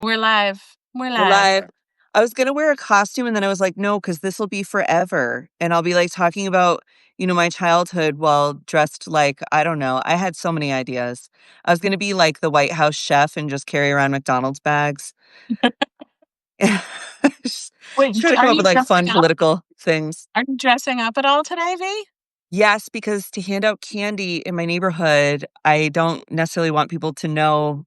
We're live. We're We're live. live. I was gonna wear a costume and then I was like, no, because this will be forever. And I'll be like talking about, my childhood while dressed like, I don't know. I had so many ideas. I was gonna be like the White House chef and just carry around McDonald's bags. Just Wait, try to come are up you with like fun dressing up? political things. Are you dressing up at all today, V? Yes, because to hand out candy in my neighborhood, I don't necessarily want people to know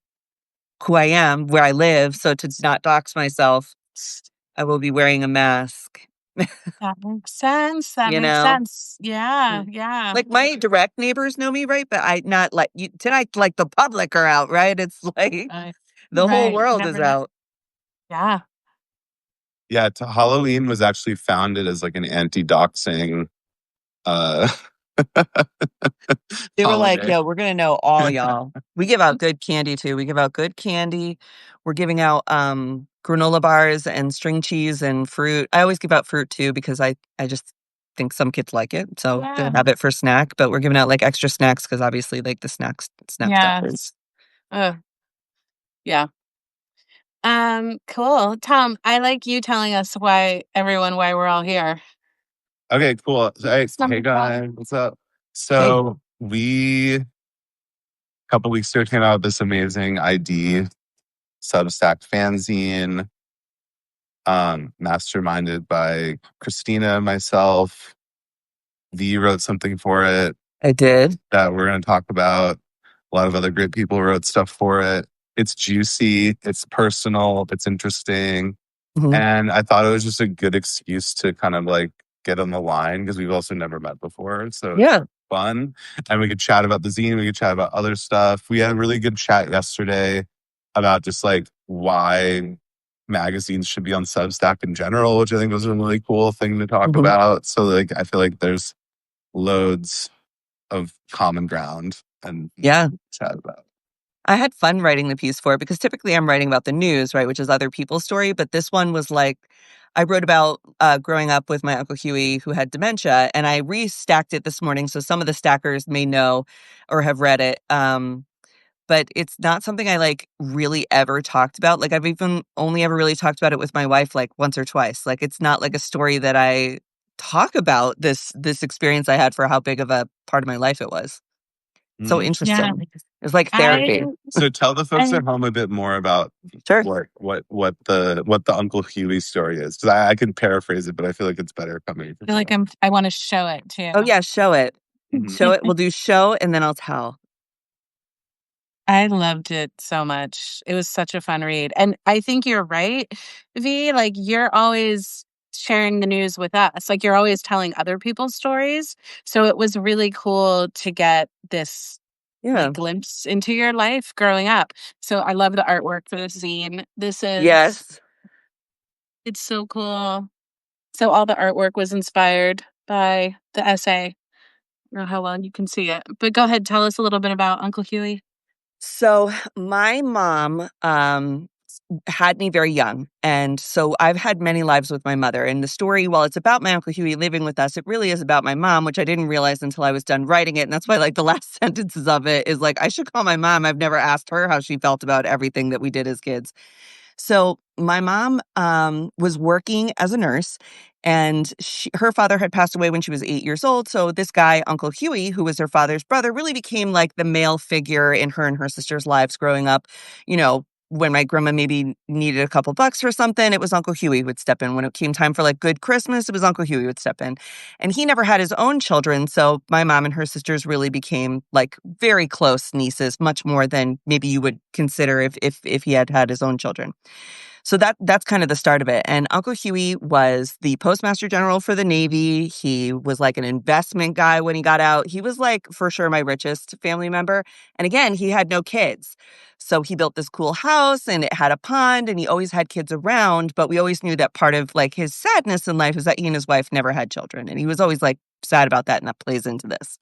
who I am, where I live. So to not dox myself, I will be wearing a mask. That makes sense. That You makes know? sense. Yeah, Mm. yeah. Like, my direct neighbors know me, right? But I not like you tonight, like, the public are out, right? It's like Right. the whole Right. world Never is know. out. Yeah. Yeah, Halloween was actually founded as like an anti-doxing uh They were like, holiday. "Yo, we're gonna know all y'all." We give out good candy too. We give out good candy. We're giving out, granola bars and string cheese and fruit. I always give out fruit too because I just think some kids like it, so they'll Yeah. have it for snack, but we're giving out, like, extra snacks because obviously, like, the snack stuff Yeah. is Yeah. Cool. Thom, I like you telling us why we're all here. Okay, cool. Hey, Number hey 12. guys, what's up? Hey. So we a couple weeks ago came out with this amazing ID Substack fanzine, masterminded by Christina and myself. V wrote something for it I did. that we're gonna talk about. A lot of other great people wrote stuff for it. It's juicy, it's personal, it's interesting. Mhm. And I thought it was just a good excuse to kind of like get on the line because we've also never met before. So it's Yeah. fun. And we could chat about the zine, we could chat about other stuff. We had a really good chat yesterday about just like why magazines should be on Substack in general, which I think was a really cool thing to talk Mhm. about. So like I feel like there's loads of common ground and Yeah. chat about. I had fun writing the piece for it because typically I'm writing about the news, right, which is other people's story, but this one was like I wrote about, growing up with my Uncle Huey who had dementia, and I restacked it this morning, so some of the stackers may know or have read it, but it's not something I, like, really ever talked about. Like, I've even only ever really talked about it with my wife, like, once or twice. Like, it's not like a story that I talk about this experience I had for how big of a part of my life it was. So Yeah. interesting. It's like I therapy. So tell the folks I at home a bit more about Sure. what the Uncle Huey story is. Because I can paraphrase it, but I feel like it's better coming from feel like you. I want to show it too. Oh, yeah, show it. Mhm. Show it. We'll do show, and then I'll tell. I loved it so much. It was such a fun read. And I think you're right, V. Like, you're always sharing the news with us. Like, you're always telling other people's stories. So it was really cool to get this Yeah. like glimpse into your life growing up. So I love the artwork for this zine. Yes. It's so cool. So all the artwork was inspired by the essay. I don't know how well you can see it. But go ahead, tell us a little bit about Uncle Huey. So, my mom, had me very young, and so I've had many lives with my mother, and the story, while it's about my Uncle Huey living with us, it really is about my mom, which I didn't realize until I was done writing it, and that's why, like, the last sentences of it is like, I should call my mom. I've never asked her how she felt about everything that we did as kids. So my mom was working as a nurse, and her father had passed away when she was 8 years old. So this guy, Uncle Huey, who was her father's brother, really became like the male figure in her and her sister's lives growing up. You know, when my grandma maybe needed a couple bucks for something, it was Uncle Huey who would step in. When it came time for like good Christmas, it was Uncle Huey who would step in. And he never had his own children, so my mom and her sisters really became like very close nieces, much more than maybe you would consider if he had had his own children. So that's kind of the start of it. And Uncle Huey was the postmaster general for the Navy. He was like an investment guy when he got out. He was like for sure my richest family member. And again, he had no kids. So he built this cool house and it had a pond and he always had kids around. But we always knew that part of like his sadness in life was that he and his wife never had children. And he was always like sad about that. And that plays into this.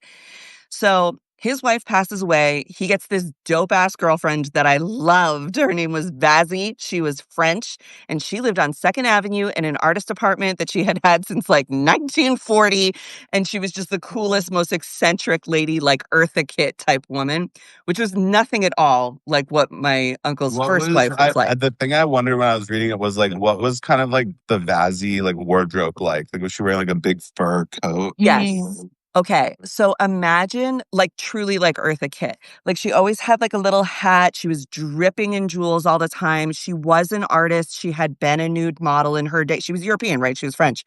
So His wife passes away. He gets this dope-ass girlfriend that I loved. Her name was Vazzy. She was French, and she lived on 2nd Avenue in an artist apartment that she had had since, like, 1940, and she was just the coolest, most eccentric lady, like Eartha Kitt type woman, which was nothing at all like what my uncle's What first was wife was like. the thing I wondered when I was reading it was like what was kind of like the Vazzy like wardrobe like? Like was she wearing like a big fur coat? Yes. Okay, so imagine, like, truly like Eartha Kitt. Like, she always had, like, a little hat, she was dripping in jewels all the time, she was an artist, she had been a nude model in her day. She was European, right? She was French.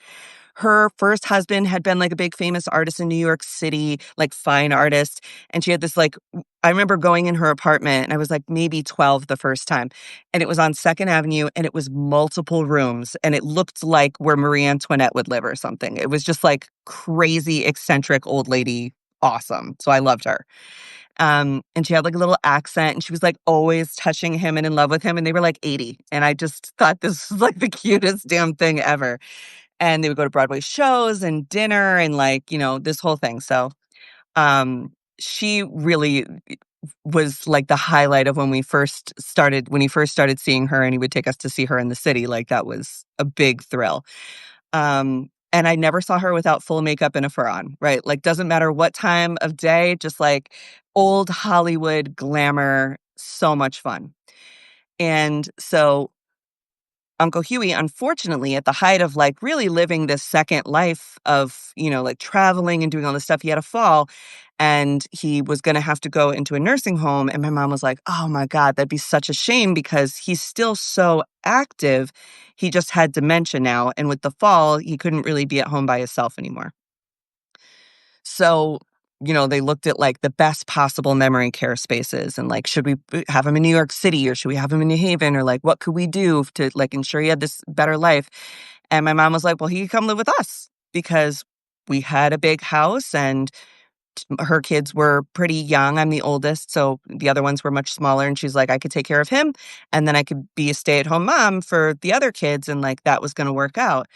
Her first husband had been, like, a big famous artist in New York City, like, fine artist, and she had this, like I remember going in her apartment, and I was, like, maybe 12 the first time, and it was on 2nd Avenue, and it was multiple rooms, and it looked like where Marie Antoinette would live or something. It was just, like, crazy, eccentric old lady, awesome, so I loved her. And she had, like, a little accent, and she was, like, always touching him and in love with him, and they were, like, 80, and I just thought this was, like, the cutest damn thing ever. And they would go to Broadway shows and dinner and, like, this whole thing. So, she really was, like, the highlight of when he first started seeing her and he would take us to see her in the city, like, that was a big thrill. And I never saw her without full makeup and a fur on, right? Like, doesn't matter what time of day, just, like, old Hollywood glamour, so much fun. And so Uncle Huey, unfortunately, at the height of, like, really living this second life of, like, traveling and doing all this stuff, he had a fall, and he was gonna have to go into a nursing home, and my mom was like, "Oh my god, that'd be such a shame because he's still so active. He just had dementia now, and with the fall, he couldn't really be at home by himself anymore." So, they looked at, like, the best possible memory care spaces and, like, should we have him in New York City or should we have him in New Haven or, like, what could we do to, like, ensure he had this better life? And my mom was like, "Well, he could come live with us," because we had a big house and her kids were pretty young. I'm the oldest, so the other ones were much smaller, and she's like, "I could take care of him, and then I could be a stay-at-home mom for the other kids," and, like, that was gonna work out.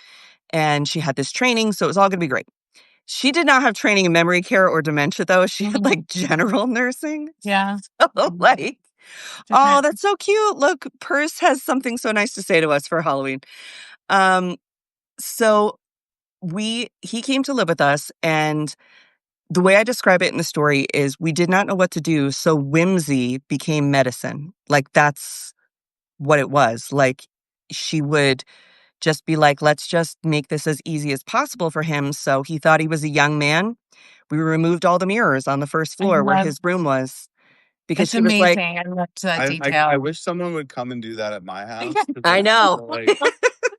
And she had this training, so it was all gonna be great. She did not have training in memory care or dementia, though. She had, like, general nursing. Yeah. So, like, "Oh, Different. that's so cute. Look, Perce has something so nice to say to us for Halloween." Um, so he came to live with us, and the way I describe it in the story is we did not know what to do, so whimsy became medicine. Like, that's what it was. Like, she would just be like, "Let's just make this as easy as possible for him." So he thought he was a young man. We removed all the mirrors on the first I floor where love his room was because it's she was like, amazing. I loved that I detail. wish someone would come and do that at my house because I know.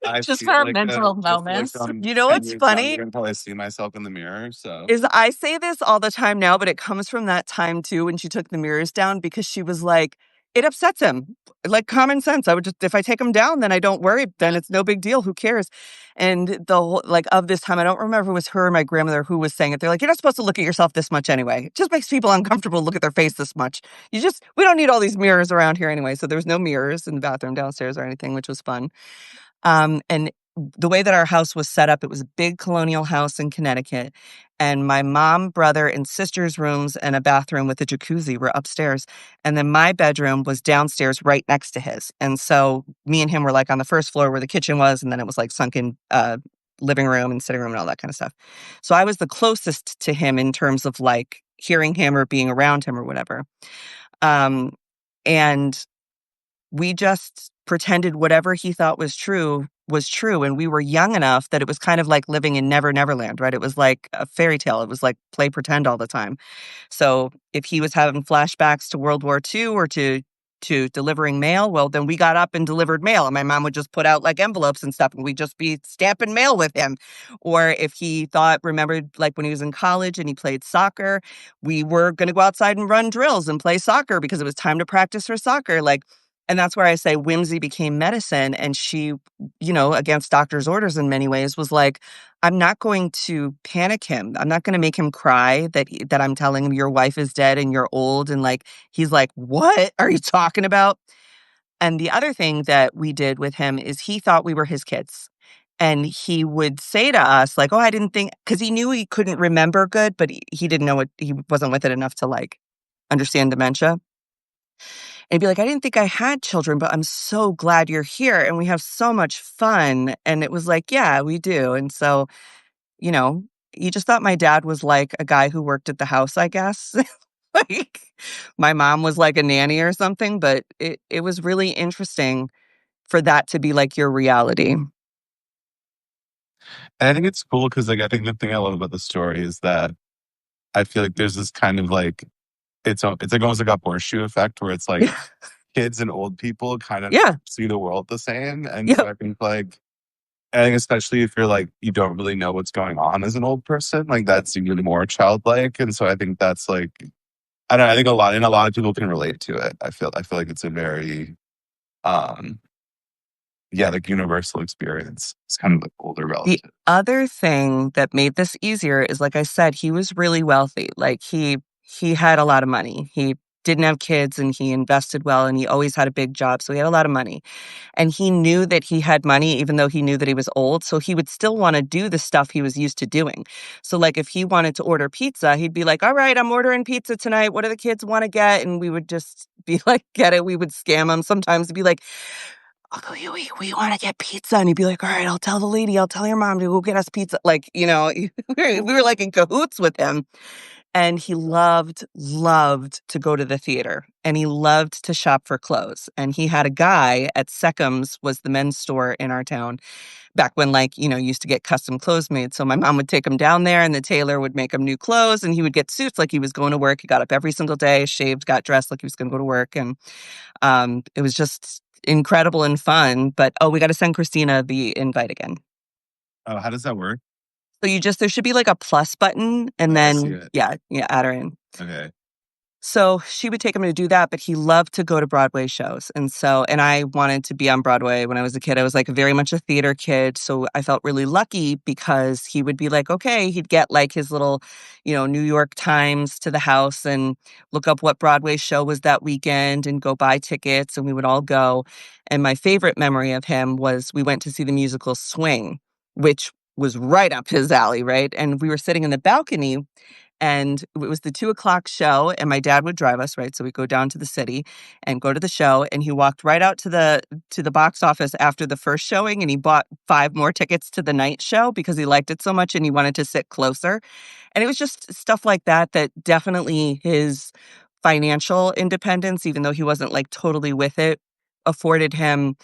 I Just feel for like mental I feel like wellness. I'm You know 10 what's years funny? younger until I see myself in the mirror. So Is I say this all the time now, but it comes from that time too when she took the mirrors down because she was like, it upsets him. Like common sense. I would just if I take them down, then I don't worry. Then it's no big deal. Who cares? And the whole like of this time, I don't remember if it was her or my grandmother who was saying it. They're like, you're not supposed to look at yourself this much anyway. It just makes people uncomfortable to look at their face this much. We don't need all these mirrors around here anyway. So there was no mirrors in the bathroom downstairs or anything, which was fun. And the way that our house was set up, it was a big colonial house in Connecticut. And my mom, brother, and sister's rooms and a bathroom with a jacuzzi were upstairs. And then my bedroom was downstairs right next to his. And so me and him were like on the first floor where the kitchen was. And then it was like sunken living room and sitting room and all that kind of stuff. So I was the closest to him in terms of like hearing him or being around him or whatever. Um, and we just pretended whatever he thought was true, and we were young enough that it was kind of like living in Never Never Land, right? It was like a fairy tale. It was like play pretend all the time. So, if he was having flashbacks to World War II or to delivering mail, well, then we got up and delivered mail, and my mom would just put out, like, envelopes and stuff, and we'd just be stamping mail with him. Or if he remembered, like, when he was in college and he played soccer, we were gonna go outside and run drills and play soccer because it was time to practice for soccer, like and that's where I say whimsy became medicine, and she, against doctor's orders in many ways, was like, "I'm not going to panic him. I'm not gonna make him cry that I'm telling him your wife is dead and you're old," and, like, he's like, "What are you talking about?" And the other thing that we did with him is he thought we were his kids, And he would say to us, like, oh, I didn't think, because he knew he couldn't remember good, but he didn't know it. He wasn't with it enough to like understand dementia. And he'd be like, I didn't think I had children, but I'm so glad you're here. And we have so much fun. And it was like, yeah, we do. And so, you know, he just thought my dad was like a guy who worked at the house, I guess. Like my mom was like a nanny or something, but it was really interesting for that to be like your reality. And I think it's cool because like I think the thing I love about the story is that I feel like there's this kind of like it's like almost like a horseshoe effect where it's like Yeah. kids and old people kind of Yeah. see the world the same. And so Yep. I think like I think especially if you're like you don't really know what's going on as an old person, like that's even more childlike. And so I think that's like I don't know, I think a lot of people can relate to it. I feel like it's a very um yeah, like universal experience. It's kind of like older The relative. other thing that made this easier is, like I said, he was really wealthy. Like he had a lot of money. He didn't have kids and he invested well and he always had a big job. So he had a lot of money. And he knew that he had money, even though he knew that he was old. So he would still want to do the stuff he was used to doing. So, like, if he wanted to order pizza, he'd be like, all right, I'm ordering pizza tonight. What do the kids want to get? And we would just be like, get it. We would scam him sometimes to be like, Uncle Huey, we want to get pizza. And he'd be like, all right, I'll tell the lady, I'll tell your mom to go get us pizza. Like, we were like in cahoots with him. And he loved to go to the theater and he loved to shop for clothes. And he had a guy at Seckham's, was the men's store in our town back when, like, used to get custom clothes made. So my mom would take him down there and the tailor would make him new clothes and he would get suits like he was going to work. He got up every single day, shaved, got dressed like he was going to go to work. And it was just incredible and fun. But, oh, we got to send Christina the invite again. Oh, how does that work? So there should be like a plus button and Oh, I see then, it. yeah, add her in. Okay. So she would take him to do that, but he loved to go to Broadway shows. And I wanted to be on Broadway when I was a kid. I was like very much a theater kid. So I felt really lucky because he would be like, okay, he'd get like his little, New York Times to the house and look up what Broadway show was that weekend and go buy tickets. And we would all go. And my favorite memory of him was we went to see the musical Swing, which was right up his alley, right? And we were sitting in the balcony and it was the 2:00 show, and my dad would drive us, right? So we go down to the city and go to the show, and he walked right out to the box office after the first showing, and he bought 5 more tickets to the night show because he liked it so much and he wanted to sit closer. And it was just stuff like that that definitely his financial independence, even though he wasn't like totally with it, afforded him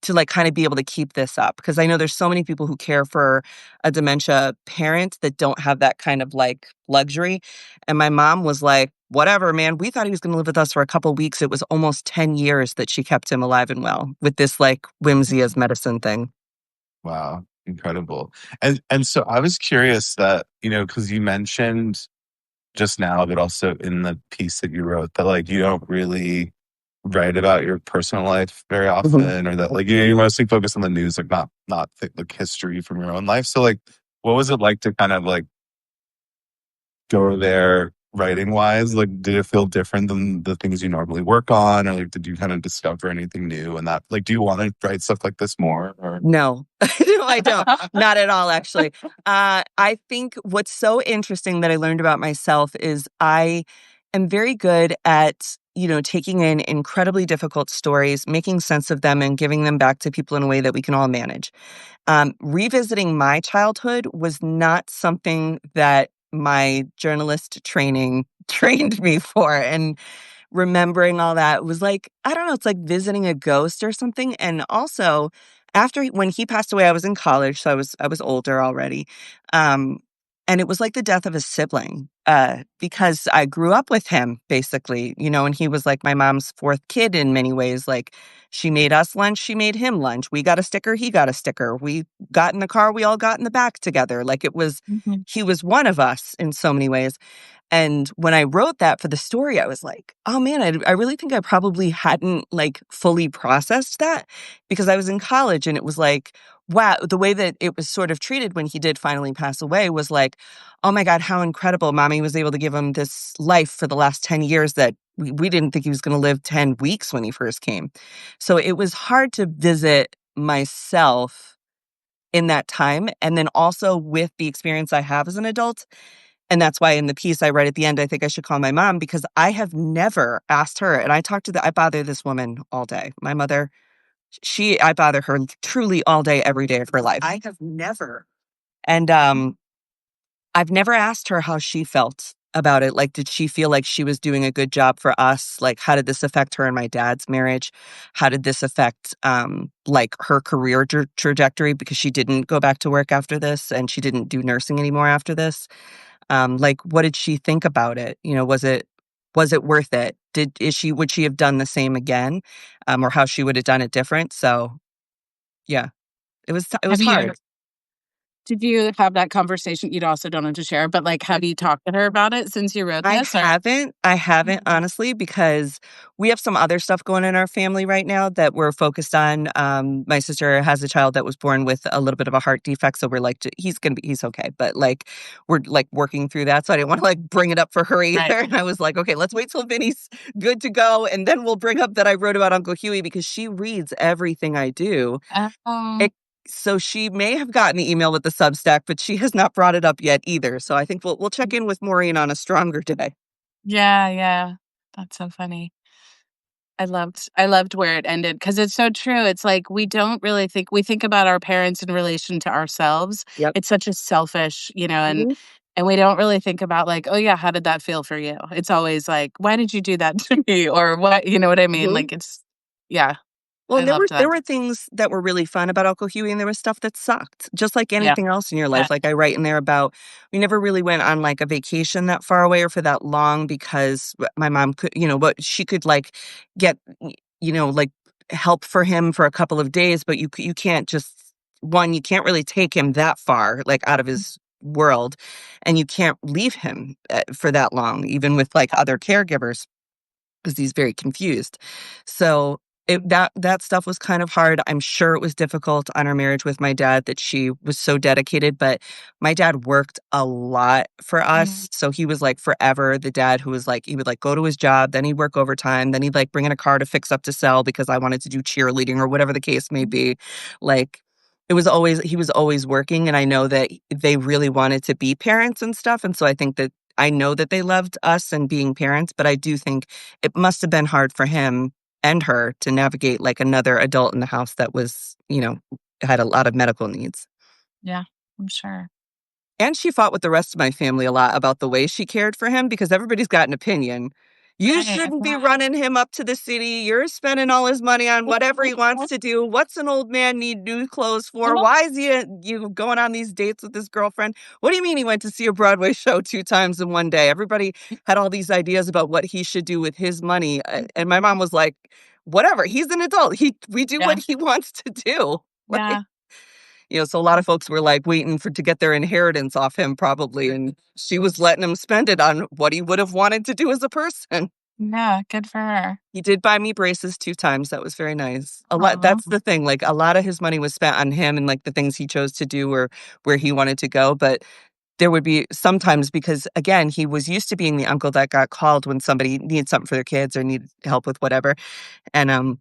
to like kind of be able to keep this up. Because I know there's so many people who care for a dementia parent that don't have that kind of like luxury. And my mom was like, whatever, man, we thought he was going to live with us for a couple weeks. It was almost 10 years that she kept him alive and well with this like whimsy as medicine thing. Wow. Incredible. And so I was curious that, because you mentioned just now, but also in the piece that you wrote that like you don't really write about your personal life very Mhm. often, or that like you mostly focus on the news, like not like history from your own life. So like, what was it like to kind of like go there writing wise? Like, did it feel different than the things you normally work on, or like did you kind of discover anything new? And that like, do you want to write stuff like this more? Or No, no, I don't. Not at all, actually. I think what's so interesting that I learned about myself is I am very good at, taking in incredibly difficult stories, making sense of them, and giving them back to people in a way that we can all manage. Revisiting my childhood was not something that my journalist training trained me for. And remembering all that was like, I don't know, it's like visiting a ghost or something. And also, when he passed away, I was in college, so I was older already. Um, and it was like the death of a sibling, because I grew up with him basically, and he was like my mom's fourth kid in many ways. Like she made us lunch, she made him lunch. We got a sticker, he got a sticker. We got in the car, we all got in the back together. Like Mhm. he was one of us in so many ways. And when I wrote that for the story, I was like, oh man, I really think I probably hadn't like fully processed that because I was in college and it was like, wow, the way that it was sort of treated when he did finally pass away was like, oh my God, how incredible. Mommy was able to give him this life for the last 10 years that we didn't think he was going to live 10 weeks when he first came. So it was hard to visit myself in that time. And then also with the experience I have as an adult. And that's why in the piece I write at the end, I think I should call my mom, because I have never asked her. And I bother this woman all day. My mother, I bother her truly all day, every day of her life. I have never. And I've never asked her how she felt about it. Like, did she feel like she was doing a good job for us? Like, how did this affect her and my dad's marriage? How did this affect, like, her career trajectory? Because she didn't go back to work after this and she didn't do nursing anymore after this. Like, what did she think about it? You know, was it worth it? Would she have done the same again? Or how she would have done it different? So, yeah, it was Have you hard. did you have that conversation? You also don't have to share, but, like, have you talked to her about it since you wrote this, or I haven't, honestly, because we have some other stuff going in our family right now that we're focused on. My sister has a child that was born with a little bit of a heart defect, so we're like, he's okay, but, like, we're, like, working through that, so I didn't wanna, like, bring it up for her either, right. and I was like, "Okay, let's wait till Vinny's good to go, and then we'll bring up that I wrote about Uncle Huey," because she reads everything I do. Oh, It So she may have gotten the email with the Substack, but she has not brought it up yet either, so I think we'll check in with Maureen on a stronger day. yeah, yeah. That's so funny. I loved where it ended because it's so true. It's like we don't really we think about our parents in relation to ourselves. Yep. It's such a selfish, Mhm, and we don't really think about like, "Oh, yeah, how did that feel for you?" It's always like, "Why did you do that to me?" Or what, you know what I mean? mhm. Like it's yeah, Well, I and loved there that. were things that were really fun about Uncle Hughie, and there was stuff that sucked, just like Yeah. anything else in your Yeah. life. Like I write in there about we never really went on like a vacation that far away or for that long because my mom could, what she could like get, like help for him for a couple of days, but you can't just you can't really take him that far, like out of his world, and you can't leave him for that long, even with like other caregivers because he's very confused. So that stuff was kind of hard. I'm sure it was difficult on our marriage with my dad that she was so dedicated, but my dad worked a lot for Mhm. us. So he was like forever the dad who was like he would like go to his job, then he'd work overtime, then he'd like bring in a car to fix up to sell because I wanted to do cheerleading or whatever the case may be. Like he was always working, and I know that they really wanted to be parents and stuff, and so I know that they loved us and being parents, but I do think it must have been hard for him and her to navigate like another adult in the house that was, had a lot of medical needs. Yeah, I'm sure. And she fought with the rest of my family a lot about the way she cared for him because everybody's got an opinion. You Right, shouldn't be running him up to the city. You're spending all his money on whatever he wants to do. What's an old man need new clothes for? Why is you going on these dates with his girlfriend? What do you mean he went to see a Broadway show 2 times in one day? Everybody had all these ideas about what he should do with his money. And my mom was like, whatever, he's an adult. We do what Yeah, he wants to do. Like, yeah. so a lot of folks were like waiting to get their inheritance off him probably, and she was letting him spend it on what he would have wanted to do as a person. Yeah, good for her. He did buy me braces 2 times, that was very nice. A lot Aw. That's the thing, like, a lot of his money was spent on him and, like, the things he chose to do or where he wanted to go, but there would be sometimes because, again, he was used to being the uncle that got called when somebody needed something for their kids or needed help with whatever, and,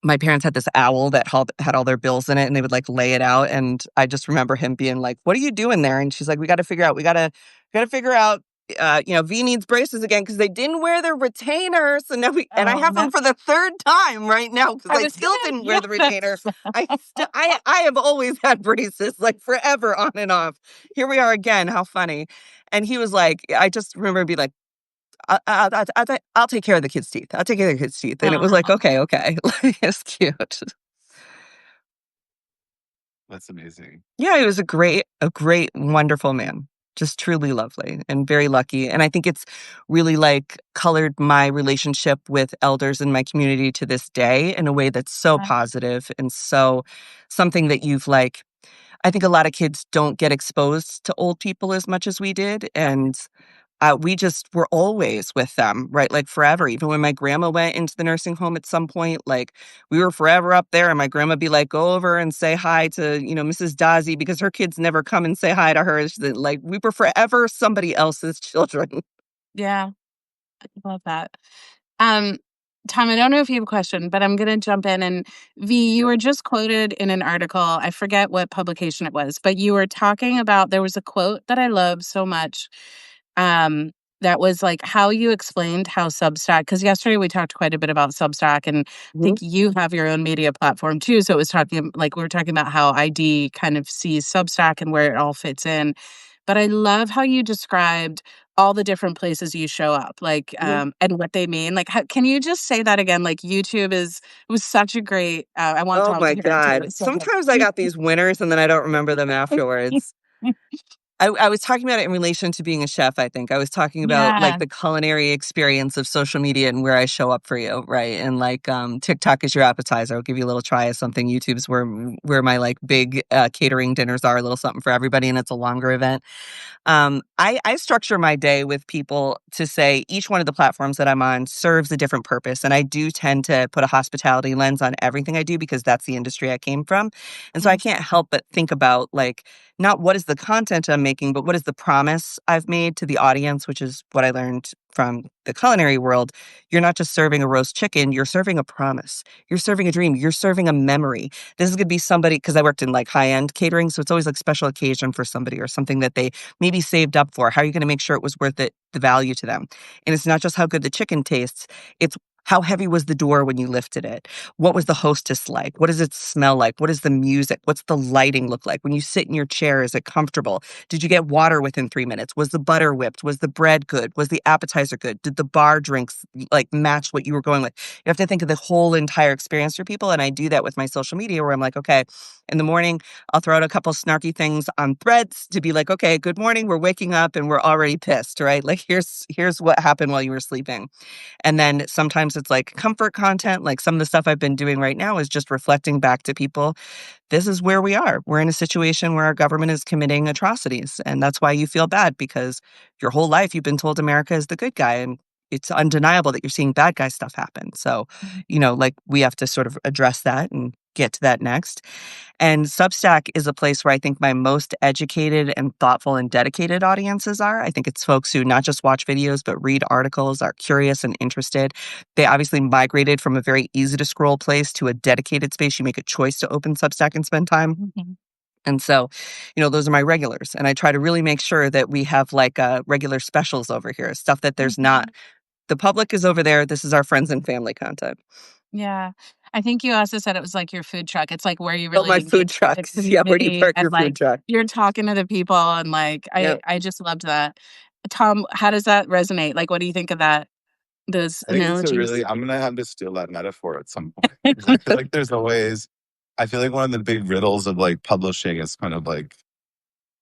my parents had this owl that had all their bills in it, and they would, like, lay it out, and I just remember him being like, "What are you doing there?" And she's like, we gotta figure out, V needs braces again because they didn't wear their retainers, and I Oh, have them for the 3rd time right now because I I was still gonna didn't wear the retainer. yes. I have always had braces, like, forever on and off. Here we are again, how funny. And he was like I just remember being like, I'll take care of the kids' teeth. I'll take care of the kids' teeth." And it was like, Aw. "Okay, okay." Like, it's cute. That's amazing. Yeah, he was a great, wonderful man. Just truly lovely and very lucky. And I think it's really, like, colored my relationship with elders in my community to this day in a way that's so positive and so something that I think a lot of kids don't get exposed to old people as much as we did, and we just were always with them, right? Like forever. Even when my grandma went into the nursing home at some point, like we were forever up there. And my grandma be like, go over and say hi to, Mrs. Dazzy because her kids never come and say hi to her. Like we were forever somebody else's children. Yeah, I love that. Um, Thom, I don't know if you have a question, but I'm gonna jump in. And V, you were just quoted in an article. I forget what publication it was, but you were talking about there was a quote that I love so much. Um, that was like how you explained how Substack, because yesterday we talked quite a bit about Substack, and I Mhm. think you have your own media platform too. So it was talking like we were talking about how ID kind of sees Substack and where it all fits in. But I love how you described all the different places you show up, like, Mhm. and what they mean. Like, how, can you just say that again? Like, YouTube is was such a great. I want Oh Thom to my hear it too. God. So Sometimes I got these winners and then I don't remember them afterwards. I was talking about it in relation to being a chef, I think. I was talking about, like, yeah. the culinary experience of social media and where I show up for you, right? And, like, TikTok is your appetizer. I'll give you a little try of something. YouTube's where my, like, big, catering dinners are, a little something for everybody, and it's a longer event. I structure my day with people to say each one of the platforms that I'm on serves a different purpose. And I do tend to put a hospitality lens on everything I do because that's the industry I came from. And so I Mhm. can't help but think about, like, not what is the content I'm making, but what is the promise I've made to the audience, which is what I learned from the culinary world. You're not just serving a roast chicken, you're serving a promise. You're serving a dream. You're serving a memory. This is going to be somebody, because I worked in like high end catering. So it's always like special occasion for somebody or something that they maybe saved up for. How are you going to make sure it was worth it, the value to them? And it's not just how good the chicken tastes, it's how heavy was the door when you lifted it? What was the hostess like? What does it smell like? What is the music? What's the lighting look like? When you sit in your chair, is it comfortable? Did you get water within 3 minutes? Was the butter whipped? Was the bread good? Was the appetizer good? Did the bar drinks like match what you were going with? You have to think of the whole entire experience for people. And I do that with my social media where I'm like, okay, in the morning, I'll throw out a couple snarky things on threads to be like, okay, good morning. We're waking up and we're already pissed, right? Like here's what happened while you were sleeping. And then sometimes it's like comfort content. Like some of the stuff I've been doing right now is just reflecting back to people. This is where we are. We're in a situation where our government is committing atrocities. And that's why you feel bad, because your whole life you've been told America is the good guy. And it's undeniable that you're seeing bad guy stuff happen. So, like we have to sort of address that and get to that next. And Substack is a place where I think my most educated and thoughtful and dedicated audiences are. I think it's folks who not just watch videos, but read articles, are curious and interested. They obviously migrated from a very easy to scroll place to a dedicated space. You make a choice to open Substack and spend time. Mhm. And so, those are my regulars. And I try to really make sure that we have like regular specials over here, stuff that there's not. Mhm. The public is over there. This is our friends and family content. Yeah. I think you also said it was like your food truck. It's like where you Oh, really my engage food with the trucks. Yeah, where do you community park and your like food truck? you're talking to the people and like Yeah. I just loved that. Thom, how does that resonate? Like what do you think of that those I think it's a analogies? really I'm gonna have to steal that metaphor at some point because I feel like there's always I feel like one of the big riddles of like publishing is kind of like,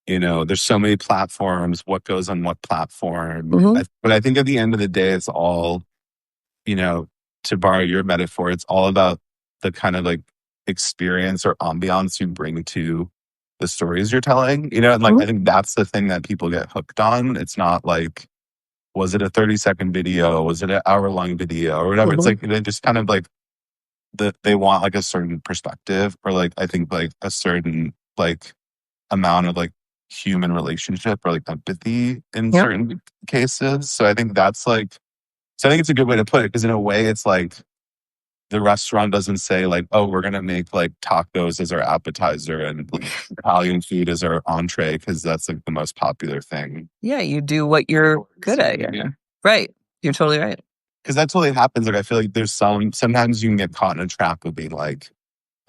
there's so many platforms, what goes on what platform. Hmm. But I think at the end of the day, it's all, you know, to borrow your metaphor, it's all about the kind of like experience or ambiance you bring to the stories you're telling, and like I think that's the thing that people get hooked on. It's not like, was it a 30-second video? Was it an hour-long video or whatever? It's Hmm. like they just kind of like they want like a certain perspective or like I think like a certain like amount of like human relationship or like empathy in Yep. certain cases. So I think that's like so I think it's a good way to put it because in a way it's like the restaurant doesn't say like, oh, we're gonna make like tacos as our appetizer and Italian food as our entree because that's like the most popular thing. Yeah, you do what you're good at. Yeah. Right. You're totally right. Because that totally happens. Like I feel like there's sometimes you can get caught in a trap of being like,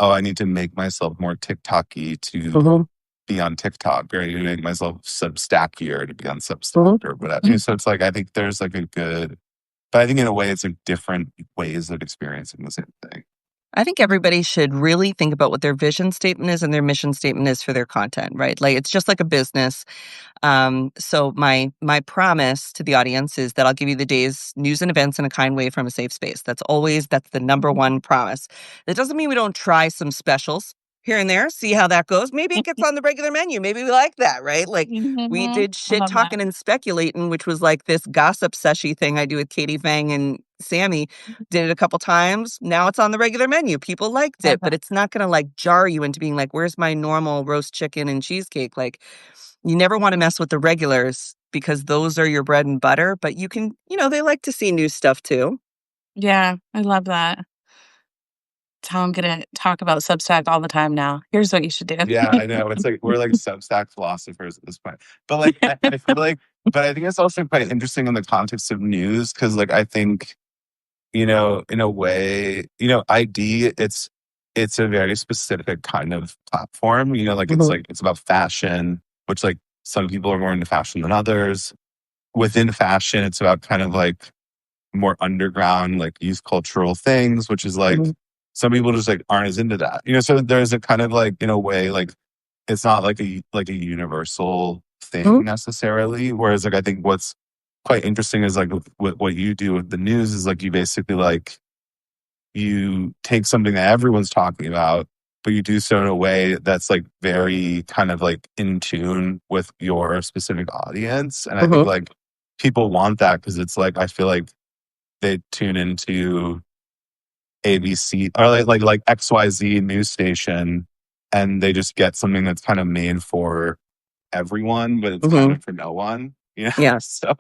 oh, I need to make myself more TikTok-y to Hmm. be on TikTok, or I need to make myself Substackier to be on Hmm. Substack or whatever. So it's like I think there's like a good, but I think in a way it's like different ways of experiencing the same thing. I think everybody should really think about what their vision statement is and their mission statement is for their content, right? Like it's just like a business. So my promise to the audience is that I'll give you the day's news and events in a kind way from a safe space. That's the number one promise. That doesn't mean we don't try some specials here and there, see how that goes. Maybe it gets on the regular menu. Maybe we like that, right? Like we Mhm. did I shit love that. talking and speculating, which was like this gossip seshy thing I do with Katie Fang and Sammy. Did it a couple times. Now it's on the regular menu. People liked Love it, but that. it's not going to like jar you into being like, where's my normal roast chicken and cheesecake? Like, you never want to mess with the regulars because those are your bread and butter, but you can, they like to see new stuff too. Yeah, I love that. I'm gonna talk about Substack all the time now. Here's what you should do. Yeah, I know. It's like we're like Substack philosophers at this point. But like I feel like but I think it's also quite interesting in the context of news because like I think, in a way, ID, it's a very specific kind of platform. Mhm. It's about fashion, which like some people are more into fashion than others. Within fashion, it's about kind of like more underground, like youth cultural things, which is like Mhm. some people just like aren't as into that. So there's a kind of like in a way like it's not like a universal Mhm. thing necessarily. Whereas like I think what's quite interesting is like with what you do with the news is like you basically like you take something that everyone's talking about, but you do so in a way that's like very kind of like in tune with your specific audience. And I think Mhm. like people want that because it's like I feel like they tune into ABC or like XYZ news station and they just get something that's kind of made for everyone, but it's kind Mhm. of for no one. Yeah. So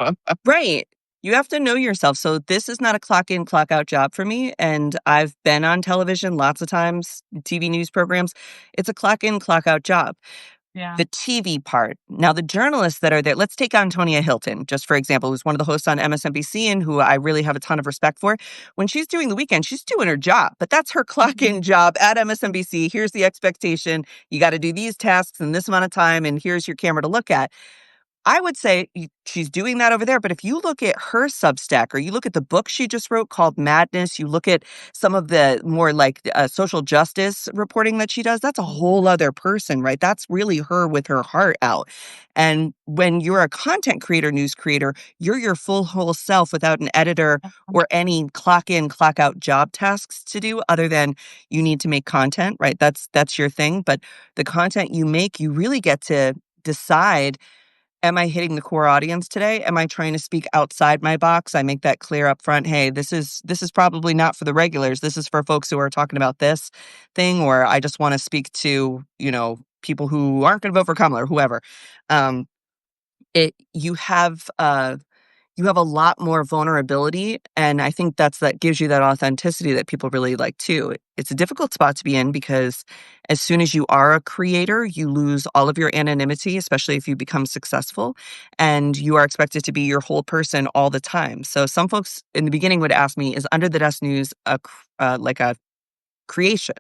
Right. You have to know yourself. So this is not a clock in, clock out job for me. And I've been on television lots of times, TV news programs. It's a clock in, clock out job. Yeah. The TV part. Now, the journalists that are there, let's take Antonia Hilton, just for example, who's one of the hosts on MSNBC and who I really have a ton of respect for. When she's doing the weekend, she's doing her job, but that's her clock Mhm. in job at MSNBC. Here's the expectation. You got to do these tasks in this amount of time, and here's your camera to look at. I would say she's doing that over there, but if you look at her Substack or you look at the book she just wrote called Madness, you look at some of the more like social justice reporting that she does, that's a whole other person, right? That's really her with her heart out. And when you're a content creator, news creator, you're your full whole self without an editor or any clock in, clock out job tasks to do other than you need to make content, right? That's your thing. But the content you make, you really get to decide. Am I hitting the core audience today? Am I trying to speak outside my box? I make that clear up front. Hey, this is probably not for the regulars. This is for folks who are talking about this thing, or I just want to speak to, people who aren't going to vote for Kamala or whoever. Um, you have a lot more vulnerability, and I think that gives you that authenticity that people really like too. It's a difficult spot to be in because as soon as you are a creator, you lose all of your anonymity, especially if you become successful, and you are expected to be your whole person all the time. So some folks in the beginning would ask me, "Is Under the Desk News like a creation?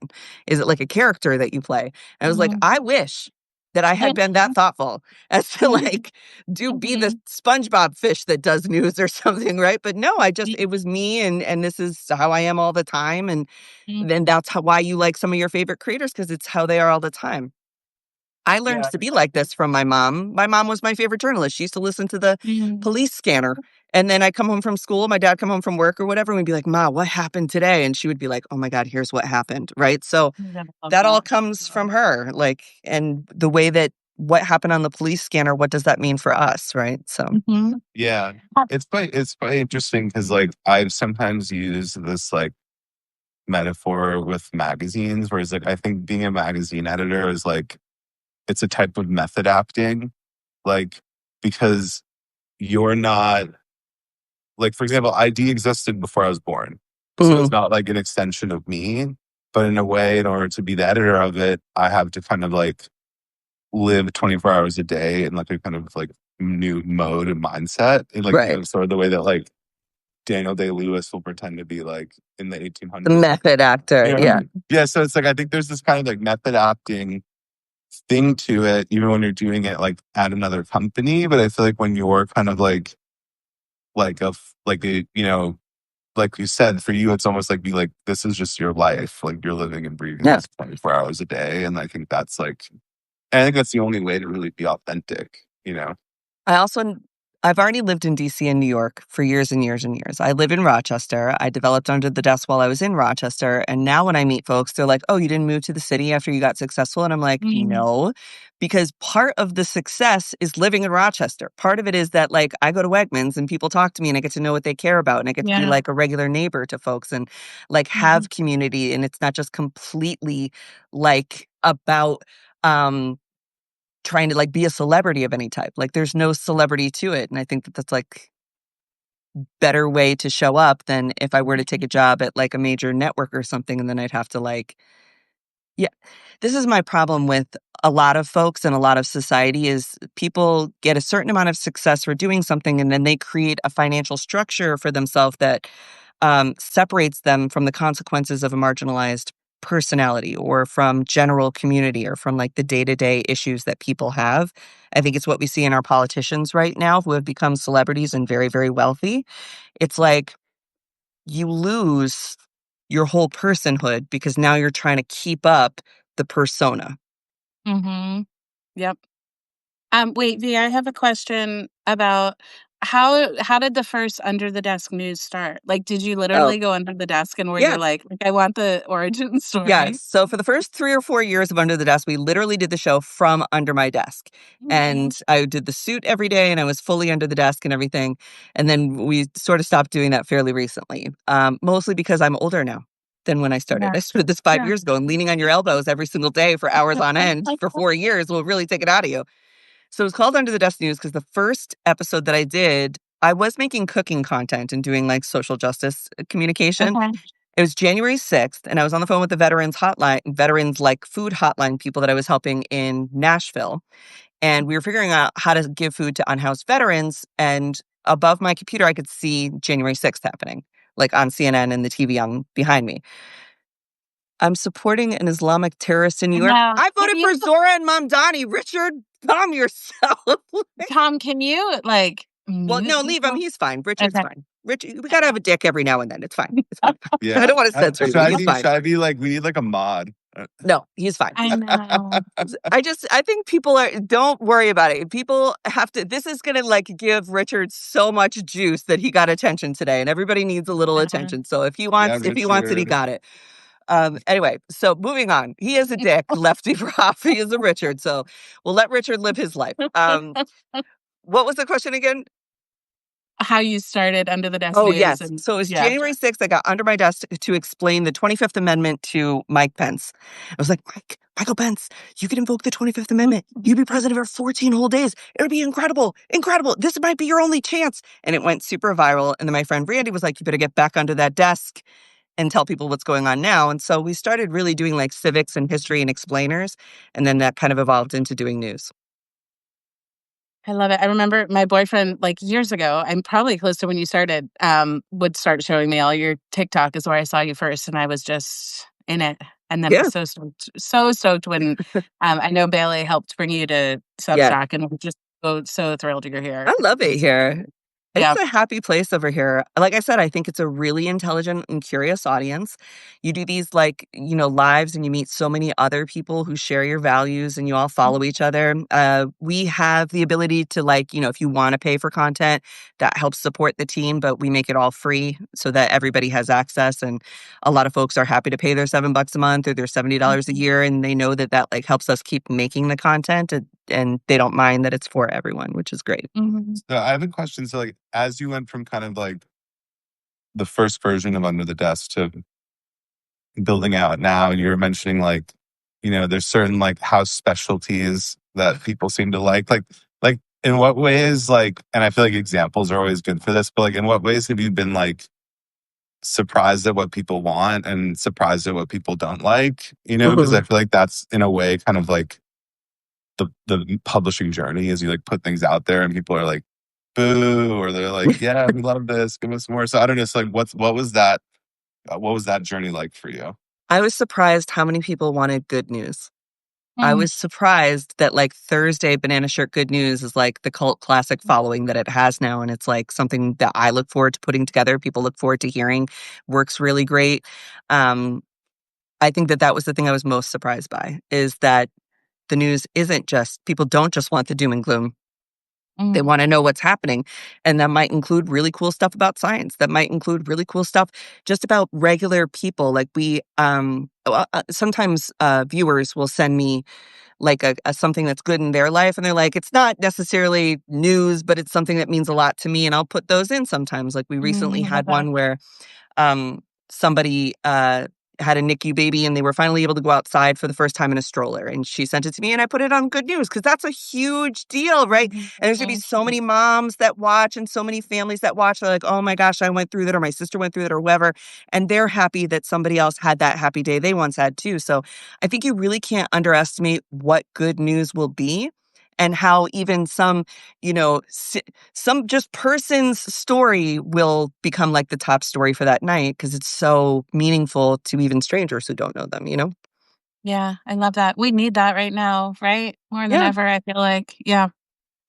Is it like a character that you play?" And I was like, Mhm. I wish that I had been that thoughtful as to like do be the Mhm. SpongeBob fish that does news or something, right? But no, it was me and this is how I am all the time. And Mhm. then that's why you like some of your favorite creators because it's how they are all the time. I learned yeah, to be like this from my mom. My mom was my favorite journalist. She used to listen to the Mhm. police scanner. And then I come home from school, my dad come home from work or whatever, and we'd be like, "Ma, what happened today?" And she would be like, "Oh my God, here's what happened." Right. So I love that all that. comes from her. Like, and the way that what happened on the police scanner, what does that mean for us? Right. So Mhm. yeah. It's quite interesting because like I've sometimes used this like metaphor with magazines, whereas like I think being a magazine editor is like it's a type of method acting, like because you're not like for example, ID existed before I was born. So it's mhm, not like an extension of me. But in a way, in order to be the editor of it, I have to kind of like live 24 hours a day in like a kind of like new mode and mindset. And like, right. sort of the way that like Daniel Day Lewis will pretend to be like in the The 1800s. method actor. Yeah. Yeah. So it's like, I think there's this kind of like method acting thing to it, even when you're doing it like at another company. But I feel like when you're kind of like a, like you said, for you, it's almost like be like, this is just your life. Like you're living and breathing Yeah. this 24 hours a day. And I think that's like, I think that's the only way to really be authentic. I also I've already lived in DC and New York for years and years and years. I live in Rochester. I developed Under the Desk while I was in Rochester, and now when I meet folks, they're like, "Oh, you didn't move to the city after you got successful?" And I'm like, Mhm. "No, because part of the success is living in Rochester. Part of it is that like I go to Wegmans and people talk to me and I get to know what they care about and I get to be Yeah. like a regular neighbor to folks and like Mhm. have community and it's not just completely like about um trying to like be a celebrity of any type. Like there's no celebrity to it. And I think that that's like better way to show up than if I were to take a job at like a major network or something, and then I'd have to like, yeah. This is my problem with a lot of folks and a lot of society is people get a certain amount of success for doing something, and then they create a financial structure for themselves that separates them from the consequences of a marginalized personality or from general community or from like the day-to-day issues that people have. I think it's what we see in our politicians right now who have become celebrities and very, very wealthy. It's like you lose your whole personhood because now you're trying to keep up the persona. Mhm. Yep. Wait, V, I have a question about how did the first Under the Desk news start? Like, did you Oh, literally go under the desk and where you're yeah. like, I want the origin story? Yes. So for the first 3 or 4 years of Under the Desk, we literally did the show from under my desk. Mhm. And I did the suit every day, and I was fully under the desk and everything. And then we sort of stopped doing that fairly recently, mostly because I'm older now than when I started. Yeah. I started this 5 Yeah. years ago, and leaning on your elbows every single day for hours on end for 4 years will really take it out of you. So it was called Under the Desk News because the first episode that I did, I was making cooking content and doing, like, social justice communication. Okay. It was January 6th, and I was on the phone with the veterans hotline veterans, like, food hotline people that I was helping in Nashville, and we were figuring out how to give food to unhoused veterans, and above my computer, I could see January 6th happening, like, on CNN and the TV on behind me. I'm supporting an Islamic terrorist in New York. Now, I can voted you for Zora and Mamdani. Richard, calm yourself. Tom, can you, like, Well, mute no, leave him. yourself? He's fine. Richard's Okay. fine. Rich, we gotta have a dick every now and then. It's fine. It's fine. I Yeah. don't want to censor Should you. I He's be fine. should I be like, we need like a mod? No, he's fine. I know. I think people don't worry about it. People have to, this is going to like give Richard so much juice that he got attention today, and everybody needs a little Yeah. attention. So Yeah, if he wants it, he Richard. got it. Anyway, so moving on. He is a dick, lefty prof. He is a Richard. So we'll let Richard live his life. What was the question again? How you started Under the Desk Oh, News yes. and So it was yeah. January 6th. I got under my desk to explain the 25th Amendment to Mike Pence. I was like, Michael Pence, you can invoke the 25th Amendment. You'd be president for 14 whole days. It would be incredible. Incredible. This might be your only chance. And it went super viral. And then my friend Randy was like, you better get back under that desk and tell people what's going on now. And so we started really doing like civics and history and explainers. And then that kind of evolved into doing news. I love it. I remember my boyfriend, like, years ago, I'm probably close to when you started, would start showing me all your TikTok is where I saw you first, and I was just in it, and then Yeah. was so stoked when, I know Bailey helped bring you to Yeah. Substack, and I'm just so thrilled you're here. I love it It's here. It's yeah. a happy place over here. Like I said, I think it's a really intelligent and curious audience. You do these like, lives and you meet so many other people who share your values and you all follow each other. We have the ability to like, if you want to pay for content, that helps support the team, but we make it all free so that everybody has access. And a lot of folks are happy to pay their $7 a month or their $70 a Mhm. year. And they know that like helps us keep making the content and they don't mind that it's for everyone, which is great. Mhm. So I have a question. So like, as you went from kind of like the first version of Under the Desk to building out now, and you were mentioning like, there's certain like house specialties that people seem to like in what ways, like, and I feel like examples are always good for this, but like in what ways have you been like surprised at what people want and surprised at what people don't like? Because I Mhm. feel like that's in a way kind of like the publishing journey is you like put things out there and people are like, boo, or they're like, yeah, we love this, give us more. So I don't know. It's like, what was that journey like for you? I was surprised how many people wanted good news. I Mm, was surprised that like Thursday Banana Shirt Good News is like the cult classic following that it has now. And it's like something that I look forward to putting together. People look forward to hearing. Works really great. Um, I think that was the thing I was most surprised by is that the news isn't just, people don't just want the doom and gloom. They mm, wanna know what's happening, and that might include really cool stuff about science, that might include really cool stuff just about regular people, like sometimes, viewers will send me, like, a something that's good in their life, and they're like, "It's not necessarily news, but it's something that means a lot to me," and I'll put those in sometimes, like, we recently I love had that. one where, somebody, had a NICU baby and they were finally able to go outside for the first time in a stroller. And she sent it to me and I put it on Good News because that's a huge deal, right? And there's going to be so many moms that watch and so many families that watch. They're like, oh my gosh, I went through that, or my sister went through that, or whoever. And they're happy that somebody else had that happy day they once had too. So I think you really can't underestimate what good news will be and how even some, some just person's story will become like the top story for that night because it's so meaningful to even strangers who don't know them. Yeah, I love that. We need that right now, right? More than Yeah. ever, I feel like. Yeah.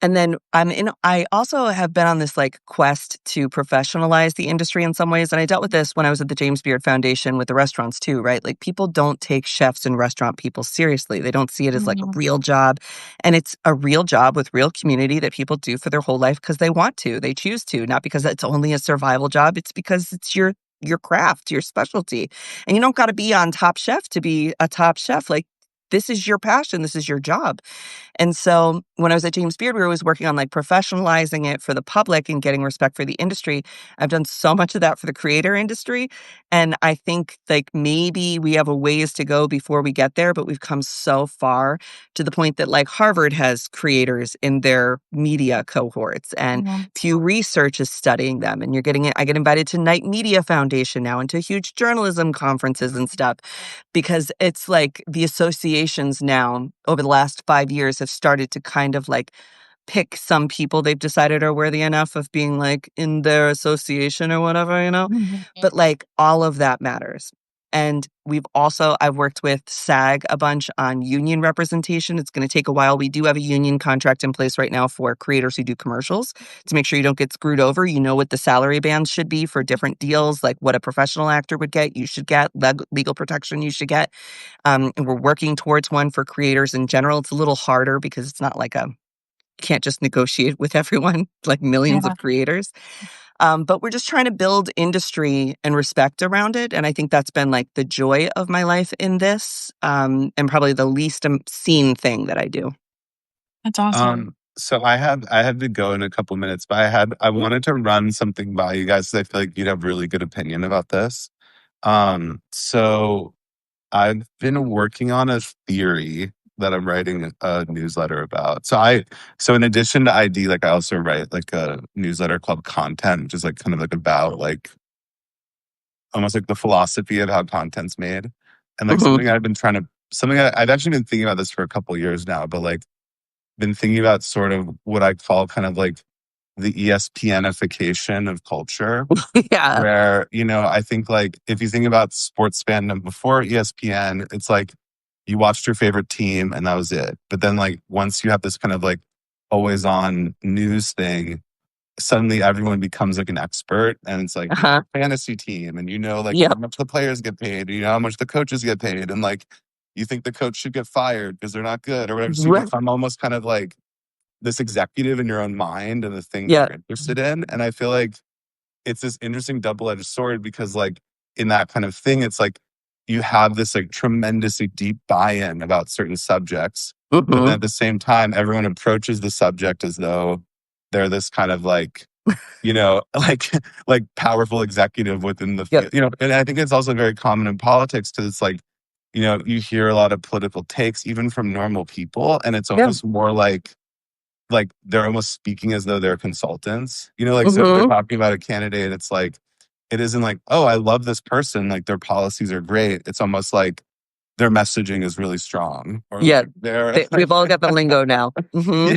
And then I also have been on this like quest to professionalize the industry in some ways. And I dealt with this when I was at the James Beard Foundation with the restaurants too, right? Like people don't take chefs and restaurant people seriously. They don't see it as like a Mhm. real job. And it's a real job with real community that people do for their whole life because they want to, they choose to, not because it's only a survival job. It's because it's your craft, your specialty. And you don't got to be on Top Chef to be a top chef. Like this is your passion. This is your job. And so when I was at James Beard, we were always working on like professionalizing it for the public and getting respect for the industry. I've done so much of that for the creator industry. And I think like maybe we have a ways to go before we get there, but we've come so far to the point that like Harvard has creators in their media cohorts and Yeah. Pew Research is studying them. And I get invited to Knight Media Foundation now and to huge journalism conferences and stuff because it's like the associations now over the last 5 years have started to kind of like pick some people they've decided are worthy enough of being like in their association or whatever. Mhm. But like all of that matters. And I've worked with SAG a bunch on union representation. It's going to take a while. We do have a union contract in place right now for creators who do commercials to make sure you don't get screwed over. You know what the salary bands should be for different deals, like what a professional actor would get, you should get, legal protection you should get. And we're working towards one for creators in general. It's a little harder because it's not like can't just negotiate with everyone, like millions Yeah, of creators. But we're just trying to build industry and respect around it. And I think that's been like the joy of my life in this, and probably the least seen thing that I do. that's awesome. So I had to go in a couple minutes, but I wanted to run something by you guys 'cause I feel like you'd have really good opinion about this. So I've been working on a theory that I'm writing a newsletter about. So in addition to ID, like I also write like a newsletter called Content, which is like kind of like about like almost like the philosophy of how content's made. And like Mhm. I've actually been thinking about this for a couple years now, but like been thinking about sort of what I call kind of like the ESPNification of culture, Yeah. where, I think like if you think about sports fandom before ESPN, it's like you watched your favorite team and that was it. But then like once you have this kind of like always on news thing, suddenly everyone becomes like an expert and it's like Uh-huh. fantasy team and like how Yep. much the players get paid, how much the coaches get paid, and like you think the coach should get fired because they're not good or whatever. So you Right. become almost kind of like this executive in your own mind and the things Yeah. you're interested in. And I feel like it's this interesting double-edged sword because like in that kind of thing, it's like you have this like tremendously deep buy-in about certain subjects. But then Hmm. at the same time, everyone approaches the subject as though they're this kind of like, like like powerful executive within the Yep. field. And I think it's also very common in politics because it's like, you hear a lot of political takes, even from normal people, and it's Yeah. almost more like they're almost speaking as though they're consultants. Like so if they're Hmm. talking about a candidate, it's like it isn't like, oh, I love this person, like their policies are great. It's almost like their messaging is really strong. Or Yeah. like they're We've all got the lingo now. Hmm.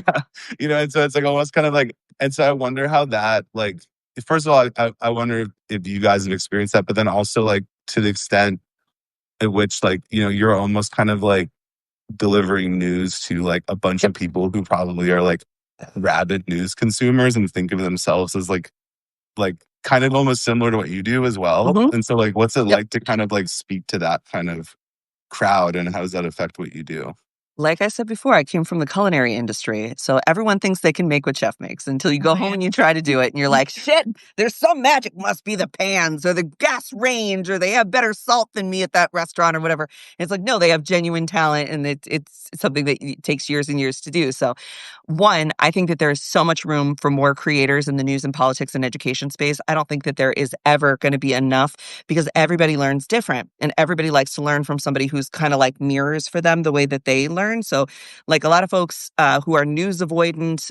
yeah. And so it's like almost kind of like, and so I wonder how that like first of all, I wonder if you guys have experienced that, but then also like to the extent at which like, you're almost kind of like delivering news to like a bunch of Yep. people who probably are like rabid news consumers and think of themselves as like kind of almost similar to what you do as well. Hmm. And so like what's it Yep. like to kind of like speak to that kind of crowd and how does that affect what you do? Like I said before, I came from the culinary industry. So everyone thinks they can make what chef makes until you go home and you try to do it. And you're like, shit, there's some magic. Must be the pans or the gas range, or they have better salt than me at that restaurant or whatever. And it's like, no, they have genuine talent. And it's something that takes years and years to do. So one, I think that there's so much room for more creators in the news and politics and education space. I don't think that there is ever going to be enough because everybody learns different and everybody likes to learn from somebody who's kind of like mirrors for them the way that they learn. So like a lot of folks who are news avoidant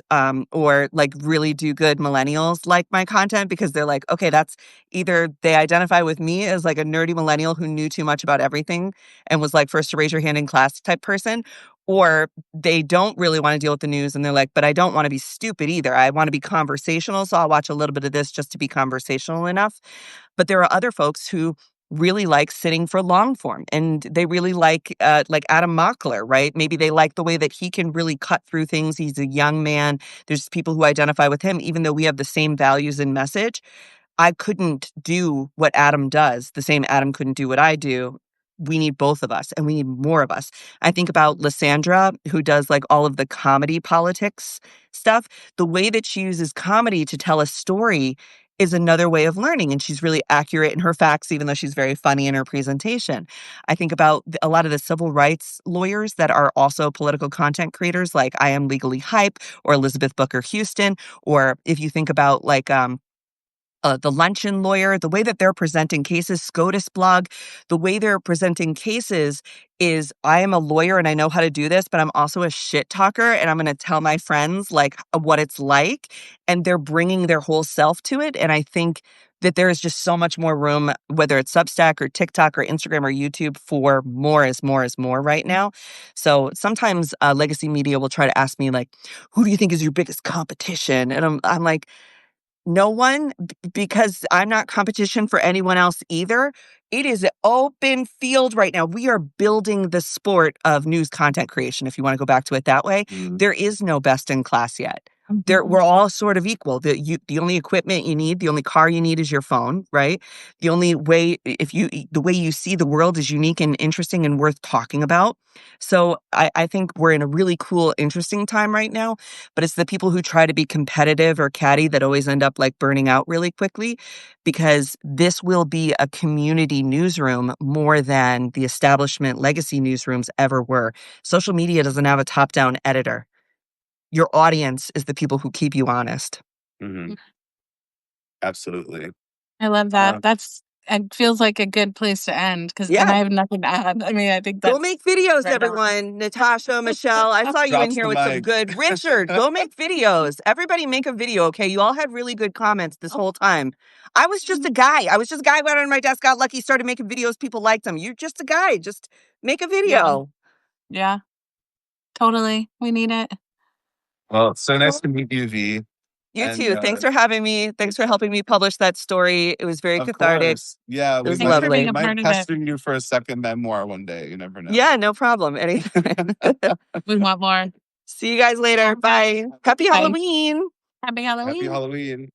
or like really do good millennials like my content because they're like, okay, that's either they identify with me as like a nerdy millennial who knew too much about everything and was like first to raise your hand in class type person, or they don't really want to deal with the news and they're like, but I don't want to be stupid either. I want to be conversational. So I'll watch a little bit of this just to be conversational enough. But there are other folks who really like sitting for long form and they really like Adam Mockler, right? Maybe they like the way that he can really cut through things. He's a young man. There's people who identify with him, even though we have the same values and message. I couldn't do what Adam does. The same Adam couldn't do what I do. We need both of us and we need more of us. I think about Lysandra, who does like all of the comedy politics stuff. The way that she uses comedy to tell a story is another way of learning. And she's really accurate in her facts, even though she's very funny in her presentation. I think about a lot of the civil rights lawyers that are also political content creators, like I Am Legally Hype or Elizabeth Booker Houston. Or if you think about like, the luncheon lawyer, the way that they're presenting cases, SCOTUS blog, the way they're presenting cases is I am a lawyer and I know how to do this, but I'm also a shit talker and I'm going to tell my friends like what it's like. And they're bringing their whole self to it. And I think that there is just so much more room, whether it's Substack or TikTok or Instagram or YouTube, for more is more right now. So sometimes legacy media will try to ask me like, who do you think is your biggest competition? And I'm like, no one, because I'm not competition for anyone else either. It is an open field right now. We are building the sport of news content creation, if you want to go back to it that way. There is no best in class yet. We're all sort of equal. The only equipment you need, the only car you need is your phone, right? The only way, the way you see the world is unique and interesting and worth talking about. So I think we're in a really cool, interesting time right now, but it's the people who try to be competitive or catty that always end up like burning out really quickly, because this will be a community newsroom more than the establishment legacy newsrooms ever were. Social media doesn't have a top-down editor. Your audience is the people who keep you honest. Mm-hmm. Absolutely. I love that. It feels like a good place to end and I have nothing to add. I mean, I think that's go make videos, everyone. Natasha, Michelle, I saw you in here with some good. Richard, go make videos. Everybody make a video, okay? You all had really good comments this whole time. I was just a guy. I was just a guy who went on my desk, got lucky, started making videos. People liked them. You're just a guy. Just make a video. Yeah. Totally. We need it. Well, it's so nice to meet you, V. You too. Thanks for having me. Thanks for helping me publish that story. It was very cathartic. Course. Yeah, it was lovely. Might pester you for a second memoir one day. You never know. Yeah, no problem. Anytime. We want more. See you guys later. Bye. Happy Halloween. Happy Halloween. Happy Halloween.